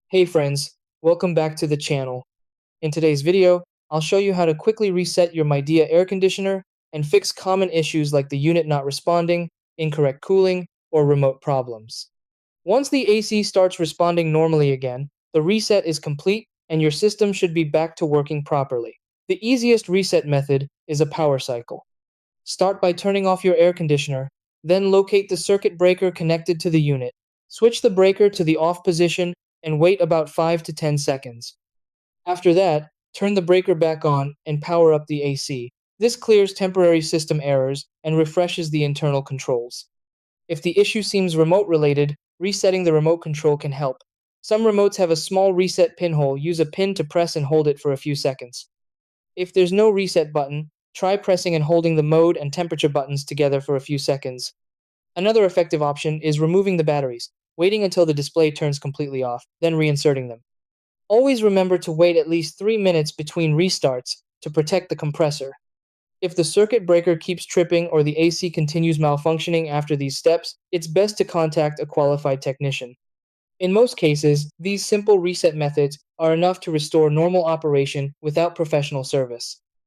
Hey friends, welcome back to the channel. In today's video, I'll show you how to quickly reset your Midea air conditioner and fix common issues like the unit not responding, incorrect cooling, or remote problems. Once the AC starts responding normally again, the reset is complete and your system should be back to working properly. The easiest reset method is a power cycle. Start by turning off your air conditioner, then locate the circuit breaker connected to the unit. Switch the breaker to the off position and wait about 5 to 10 seconds. After that, turn the breaker back on and power up the AC. This clears temporary system errors and refreshes the internal controls. If the issue seems remote related, resetting the remote control can help. Some remotes have a small reset pinhole. Use a pin to press and hold it for a few seconds. If there's no reset button, try pressing and holding the mode and temperature buttons together for a few seconds. Another effective option is removing the batteries, waiting until the display turns completely off, then reinserting them. Always remember to wait at least 3 minutes between restarts to protect the compressor. If the circuit breaker keeps tripping or the AC continues malfunctioning after these steps, it's best to contact a qualified technician. In most cases, these simple reset methods are enough to restore normal operation without professional service.